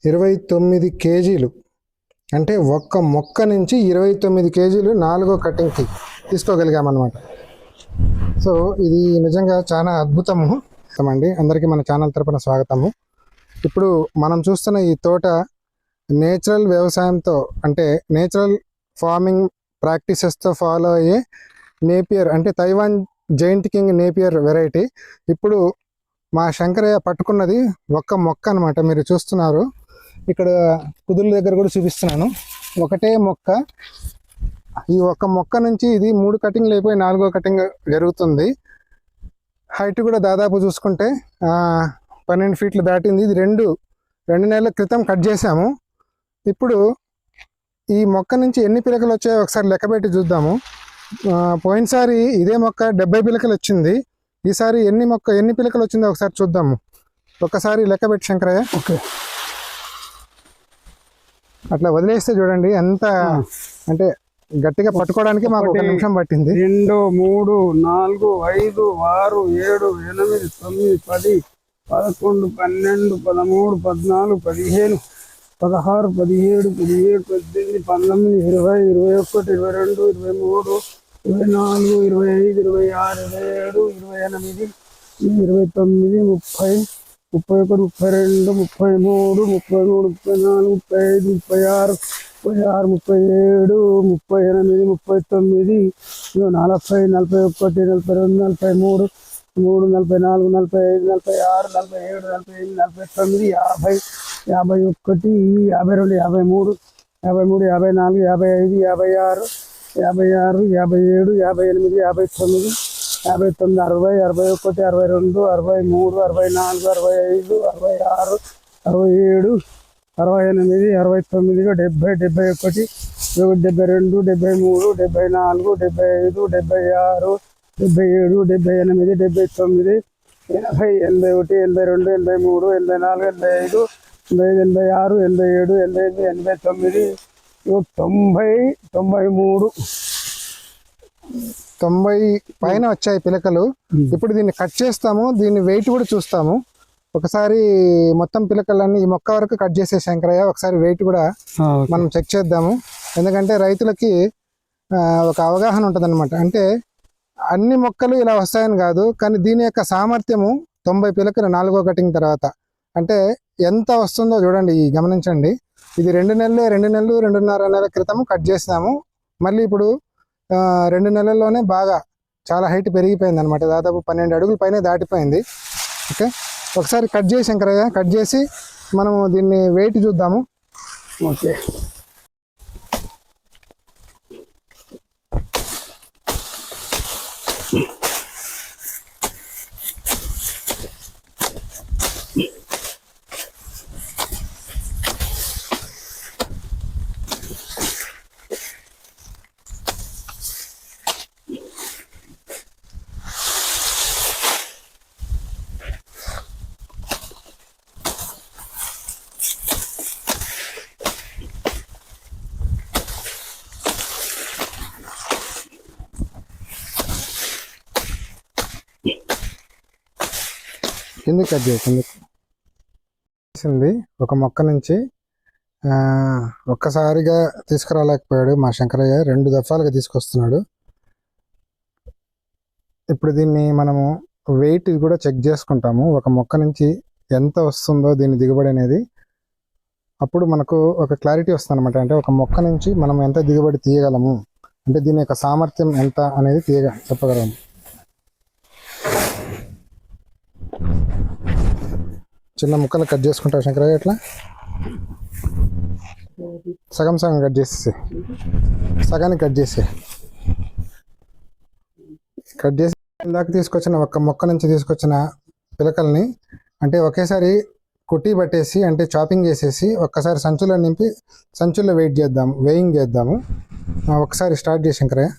29 కేజీలు, అంటే ఒక్క మొక్క నుంచి 29 కేజీలు 4వ కటింగ్కి తీసుకోగలిగామన్నమాట. సో ఇది నిజంగా చాలా అద్భుతము అండి. అందరికీ మన ఛానల్ తరపున స్వాగతము. ఇప్పుడు మనం చూస్తున్న ఈ తోట నేచురల్ వ్యవసాయంతో, అంటే నేచురల్ ఫార్మింగ్ ప్రాక్టీసెస్తో ఫాలో అయ్యే నేపియర్, అంటే Taiwan giant king Napier variety. ఇప్పుడు మా శంకరయ్య పట్టుకున్నది ఒక్క మొక్క అనమాట. మీరు చూస్తున్నారు ఇక్కడ కుదుల దగ్గర కూడా చూపిస్తున్నాను. ఒకటే మొక్క. ఈ ఒక్క మొక్క నుంచి ఇది 3 కటింగ్లు అయిపోయి 4వ కటింగ్ జరుగుతుంది. హైట్ కూడా దాదాపు చూసుకుంటే 12 ఫీట్లు దాటింది. ఇది రెండు నెలల క్రితం కట్ చేసాము. ఇప్పుడు ఈ మొక్క నుంచి ఎన్ని పిలకలు వచ్చాయో ఒకసారి లెక్కపెట్టి చూద్దాము. పోయినసారి ఇదే మొక్క 70 పిలకలు వచ్చింది. ఈసారి ఎన్ని పిలకలు వచ్చిందో ఒకసారి చూద్దాము. ఒకసారి లెక్కపెట్టి శంకరయ్య. ఓకే, అట్లా వదిలేస్తే చూడండి ఎంత, అంటే గట్టిగా పట్టుకోవడానికి మాకు 1 నిమిషం పట్టింది. 2, 3, 4, 5, 6, 7, 8, 9, 10, 11, 12, 13, 14, 15, 16, 17, 18, 18, 19, 20, 21, 22, 23, 24, 25, 26, 27, 28, 29, 30, 31, 32, 33, 34, 35, 36, 37, 38, 39, 40, 41, 42, 43, 44, 45, 46, 47, 48, 49, 50, 51, 52, 53, 54, 55, 56, 57, 58, 59, 60, 61, 62, 63, 64, 65, 67, 68, 69, 70, 71, 72, 73, 74, 75, 76, 77, 78, 79, 80, 81, 82, 83, 84, 85, 86, 87, 88, 89, 90 పైన వచ్చాయి పిలకలు. ఇప్పుడు దీన్ని కట్ చేస్తాము, దీన్ని వెయిట్ కూడా చూస్తాము. ఒకసారి మొత్తం పిలకలన్నీ ఈ మొక్క వరకు కట్ చేసే శంకరయ్య, ఒకసారి వెయిట్ కూడా మనం చెక్ చేద్దాము. ఎందుకంటే రైతులకి ఒక అవగాహన ఉంటుందన్నమాట. అంటే అన్ని మొక్కలు ఇలా వస్తాయని కాదు, కానీ దీని యొక్క సామర్థ్యము 90 పిలకలు 4వ కటింగ్ తర్వాత అంటే ఎంత వస్తుందో చూడండి, గమనించండి. ఇది 2 నెలలు 2.5 నెలల క్రితం కట్ చేసినాము. మళ్ళీ ఇప్పుడు 2 నెలల్లోనే బాగా చాలా హైట్ పెరిగిపోయింది అనమాట. దాదాపు 12 అడుగుల పైన దాటిపోయింది. ఓకే, ఒకసారి కట్ చేసి శంకరయ్య, కట్ చేసి మనము దీన్ని వెయిట్ చూద్దాము. ఓకే, కింది కట్ చేసింది. ఒక మొక్క నుంచి ఒక్కసారిగా తీసుకురాలేకపోయాడు మా శంకరయ్య, 2 దఫాలుగా తీసుకొస్తున్నాడు. ఇప్పుడు దీన్ని మనము వెయిట్ కూడా చెక్ చేసుకుంటాము. ఒక మొక్క నుంచి ఎంత వస్తుందో దీని దిగుబడి అనేది, అప్పుడు మనకు ఒక క్లారిటీ వస్తుంది అనమాట. అంటే ఒక మొక్క నుంచి మనం ఎంత దిగుబడి తీయగలము, అంటే దీని యొక్క సామర్థ్యం ఎంత అనేది చెప్పగలము. చిన్న ముక్కలు కట్ చేసుకుంటావు శంకరయ్య, ఇట్లా సగం కట్ చేసేసి, సగానికి కట్ చేసి ఇందాక తీసుకొచ్చిన ఒక్క మొక్క నుంచి తీసుకొచ్చిన పిలకల్ని అంటే ఒకేసారి కుట్టి పట్టేసి, అంటే చాపింగ్ చేసేసి ఒక్కసారి సంచులో నింపి సంచుల్లో వేయింగ్ చేద్దాము. ఒకసారి స్టార్ట్ చేసి శంకరయ్య.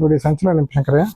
ఇప్పుడు ఈ సంచిలో నింపు శంకరయ్య.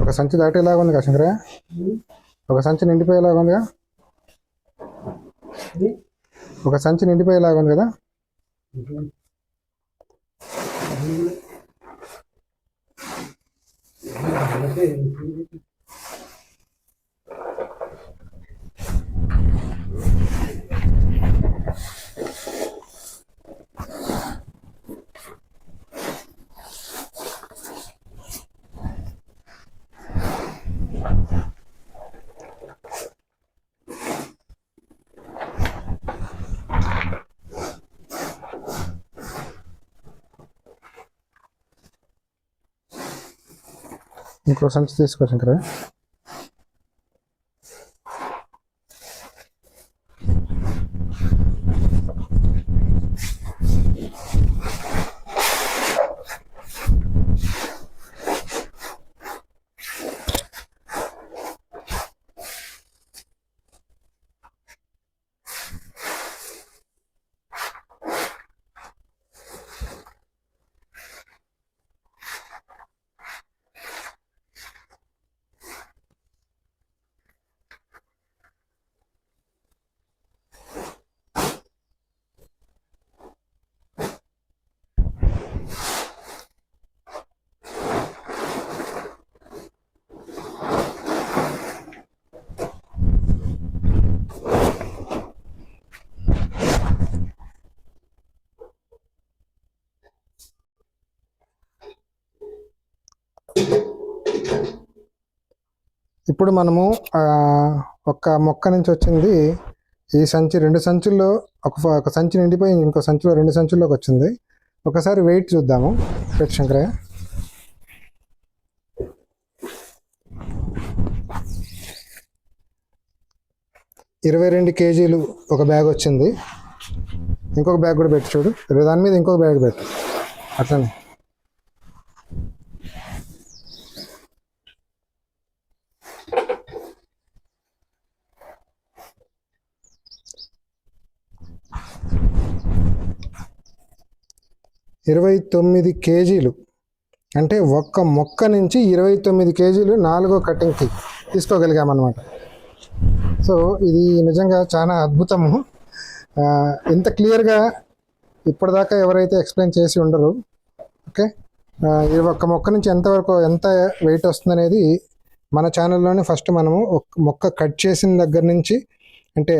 ఒక సంచి దాటేలాగా ఉంది కదా శంకరయ్య, ఒక సంచి నిండిపోయేలాగా ఉందిగా, ఒక సంచి నిండిపోయేలాగా ఉంది కదా. ఇంకో సంచి తీసుకో శంకరయ్య. ఇప్పుడు మనము ఒక మొక్క నుంచి వచ్చింది ఈ సంచి, 2 సంచుల్లో ఒక సంచి నిండిపోయి ఇంకో సంచిలో 2 సంచుల్లోకి వచ్చింది. ఒకసారి వెయిట్ చూద్దాము. పెట్టు శంకరయ్య. ఇరవై 22 కేజీలు ఒక బ్యాగ్ వచ్చింది. ఇంకొక బ్యాగ్ కూడా పెట్టి చూడు, దాని మీద ఇంకొక బ్యాగ్ పెట్టు అట్లనే. ఇరవై 29 కేజీలు అంటే ఒక్క మొక్క నుంచి 29 కేజీలు 4వ కటింగ్కి తీసుకోగలిగామన్నమాట. సో ఇది నిజంగా చాలా అద్భుతము. ఇంత క్లియర్గా ఇప్పటిదాకా ఎవరైతే ఎక్స్ప్లెయిన్ చేసి ఉండరు. ఓకే, ఈ ఒక్క మొక్క నుంచి ఎంత వెయిట్ వస్తుందనేది మన ఛానల్లోనే ఫస్ట్ మనము ఒక మొక్క కట్ చేసిన దగ్గర నుంచి అంటే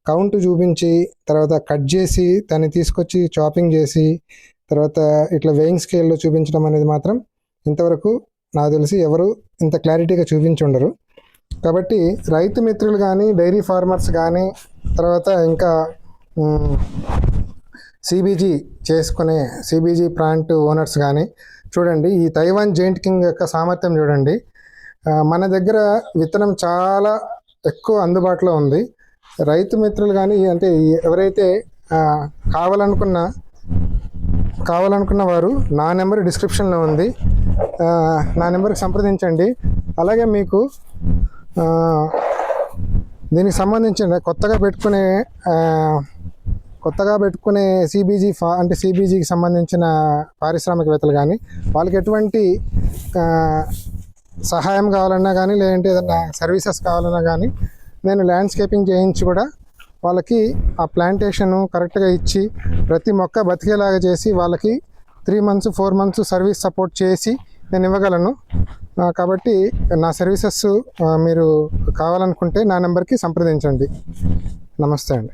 కౌంట్ చూపించి తర్వాత కట్ చేసి దాన్ని తీసుకొచ్చి చాపింగ్ చేసి తర్వాత ఇట్లా వెయింగ్ స్కేల్లో చూపించడం అనేది మాత్రం ఇంతవరకు నాకు తెలిసి ఎవరు ఇంత క్లారిటీగా చూపించి ఉండరు. కాబట్టి రైతు మిత్రులు కానీ డైరీ ఫార్మర్స్ కానీ తర్వాత ఇంకా సిబీజీ ప్లాంట్ ఓనర్స్ కానీ చూడండి, ఈ తైవాన్ జెయింట్ కింగ్ యొక్క సామర్థ్యం చూడండి. మన దగ్గర విత్తనం చాలా ఎక్కువ అందుబాటులో ఉంది. రైతు మిత్రులు కానీ అంటే ఎవరైతే కావాలనుకున్న వారు నా నెంబర్ డిస్క్రిప్షన్లో ఉంది, నా నెంబర్కి సంప్రదించండి. అలాగే మీకు దీనికి సంబంధించిన కొత్తగా పెట్టుకునే సిబీజీకి సంబంధించిన పారిశ్రామికవేత్తలు కానీ వాళ్ళకి ఎటువంటి సహాయం కావాలన్నా కానీ లేదంటే ఏదైనా సర్వీసెస్ కావాలన్నా కానీ నేను ల్యాండ్స్కేపింగ్ చేయించి కూడా వాళ్ళకి ఆ ప్లాంటేషను కరెక్ట్గా ఇచ్చి ప్రతి మొక్క బతికేలాగా చేసి వాళ్ళకి 3 months 4 months సర్వీస్ సపోర్ట్ చేసి నేను ఇవ్వగలను. కాబట్టి నా సర్వీసెస్ మీరు కావాలనుకుంటే నా నెంబర్కి సంప్రదించండి. నమస్తే అండి.